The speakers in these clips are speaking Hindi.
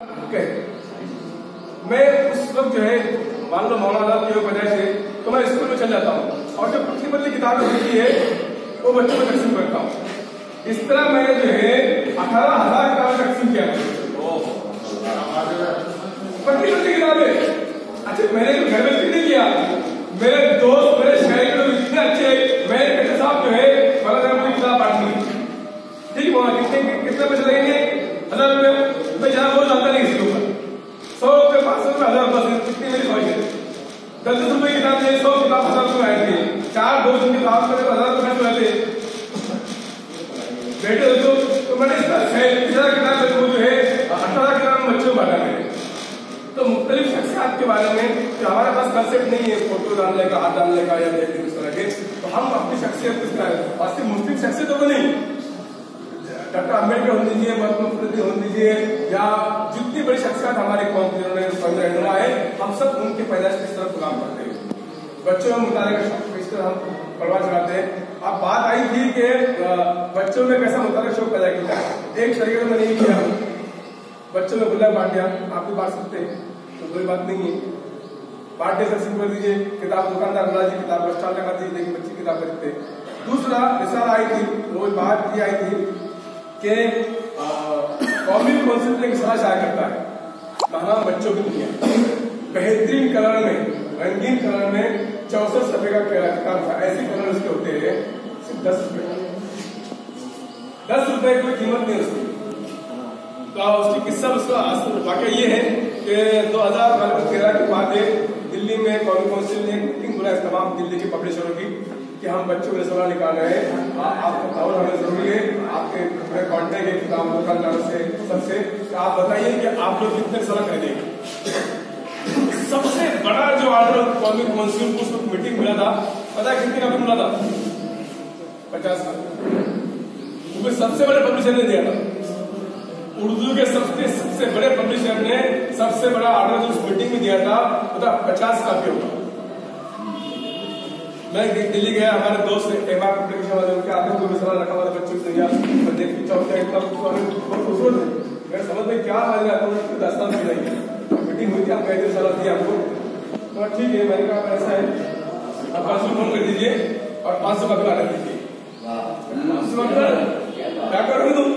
ओके, मैं उस वक्त जो है मान लो मौलाना की वजह से तो मैं स्कूल में चल जाता हूँ और जो पिछली बदली किताबें होती है वो बच्चों को तकसीम करता हूँ। इस तरह मैंने जो है 18,000 किताबें तकसीम किया पतली बदली किताबें। अच्छा, मैंने तो घर में नहीं किया, मेरे दोस्त मेरे शहर के लोग इतने अच्छे, मैंने कहते साहब जो है पूरी किताब बांटनी, ठीक है कितने पैसे लगेंगे? 1000 रुपये। मैं ज्यादा बोल जाता नहीं किसी के ऊपर, 100 रुपये 500 रुपये 1000 रुपये कितनी मेरी ख्वाहिश है। 10 रुपये की किताब 100 किताब 1000 रुपये आएंगे, 4 दोस्त की किताब करे 1000 रुपये खर्च रहते बेटे तो मैंने किताब जो है 18 किताब बच्चों को बांटा मैंने। तो मुख्तलिफ शख्सियात के बारे में जो हमारे पास कंसेप्ट नहीं है फोटो डालने का, हाथ डालने का या देखने इस तरह के, तो हम अपनी शख्सियत किस तरह और सिर्फ मुस्लिम शख्सियत तो नहीं, डॉक्टर अम्बेडकर हो लीजिए, महात्मा फूले हो लीजिए या जितनी बड़ी शख्सियत हमारे कौम की उन्होंने रहनुमा है, हम सब उनकी पैदाइश किस तरह काम करते हैं, बच्चों में मुताले का शौक किस तरह हम परवाह चलाते हैं। अब बात आई थी कि बच्चों में कैसा मुताले शौक पैदा किया है। एक तरीके से मैंने ये किया, बच्चों में गुल्ला बांट दिया, आप भी बांट सकते हैं तो कोई बात नहीं है, बांट दे तकसीम कर दीजिए, किताब दुकानदार बुला दीजिए, किताब का स्टॉल लगा दीजिए, लेकिन बच्चे किताब खरीदते। दूसरा मिसाल आई थी, रोज बात ये आई थी कि कौमी कौंसिल ने सलाह शाया करता है महान बच्चों की दुनिया, बेहतरीन कलर में, रंगीन कलर में 64 सफे का किताब था, ऐसे कलर उसके होते हैं सिर्फ 10 रुपए, 10 रुपए कोई कीमत नहीं उसकी। तो उसकी किस्सा उसका वाकया ये है कि 2013 के बाद दिल्ली में कौमी कौंसिल ने मीटिंग बुलाई तमाम दिल्ली के पब्लिशरों की कि हम बच्चों के सवाल निकाल रहे हैं, आपका ताउन हमें जरूरी है, आपके पूरे कॉन्टेक्ट है किताब दुकानदारों से सबसे, आप बताइए कि आप लोग कितने सलाह खरीदेंगे। सबसे बड़ा जो ऑर्डर कौमी कौंसिल को उस वक्त मीटिंग मिला था, पता है कितने का मिला था? 50 का। क्योंकि सबसे बड़े पब्लिशर ने दिया था, उर्दू के सबसे बड़े पब्लिशर ने सबसे बड़ा ऑर्डर जो उस मीटिंग में दिया था वो था 50 का होगा। मैं दिल्ली गया, हमारे दोस्त एमा पब्लिकेशन वाले उनके आगे को मिसरा रखा हुआ बच्चों से गया, देख के चौथा इतना खूबसूरत है, मेरे समझ में क्या आ रहा है, दास्तान भी नहीं है। मीटिंग हुई थी, आप कहते सलाह दी आपको, तो ठीक है, मैंने कहा ऐसा है आप 500 फोन कर दीजिए और 500 का बिल आने दीजिए, क्या करूँ तुम?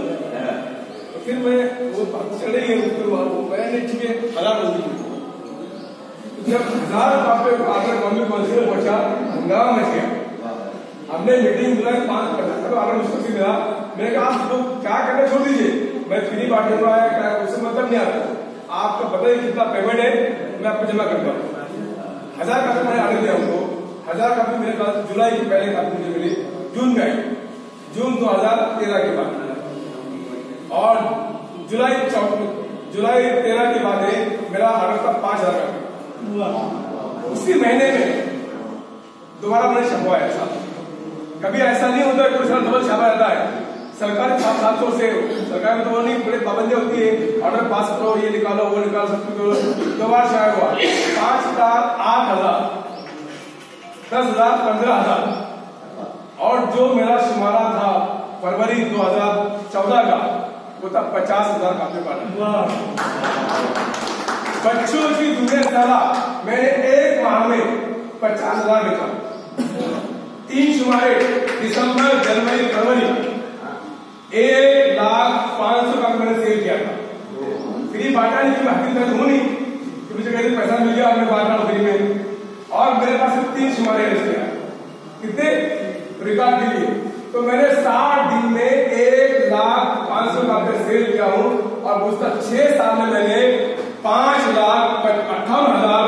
फिर मैं वो चढ़े मैंने ठीक है 1000 बोल दी। जब 1000 आगे कौमी कौंसिल पहुंचा, हंगामा मच गया, हमने मीटिंग बुलाई 5 आगे मुझको मिला, मैंने कहा आप लोग क्या करना छोड़ दीजिए, मैं फ्री बांटूंगा या उससे मतलब नहीं आता, आपको पता है कितना पेमेंट है, मैं आपको जमा करता हूँ। 1000 का मैंने आगे दिया उनको, 1000 का मेरे पास जुलाई की पहले काफी मुझे मिली, जून में आई, जून 2013 के बाद, और जुलाई 13 के बाद मेरा ऑर्डर था 5000 का। उसी महीने में दोबारा मैंने छपवाया था। कभी ऐसा नहीं होता है कोई साल डबल छापा रहता है, सरकारी छात्रों से सरकार में तो वो नहीं, बड़ी पाबंदी होती है, ऑर्डर पास करो, ये निकालो वो निकालो, सब कुछ करो। दोबारा छाया हुआ 5000, 8000, 10,000, 15,000, और जो मेरा शुमारा था फरवरी 2014 का वो था 50,000 काफी पाना। बच्चों की दुनिया साला मैंने एक माह में 50,000 लिखा, 3 शुमारे दिसंबर जनवरी फरवरी 1,05,000 का मैंने सेल किया था। फ्री बांटा नहीं कि मैं हकीकत हूं नहीं कि मुझे कहते पैसा मिल गया और मैं बांटा फ्री में, और मेरे पास 3 शुमारे किया कितने रिकॉर्ड के लिए, तो मैंने 60 दिन में 1,05,000 का सेल किया हूं, और गुज़श्ता 6 साल में मैंने 5,58,000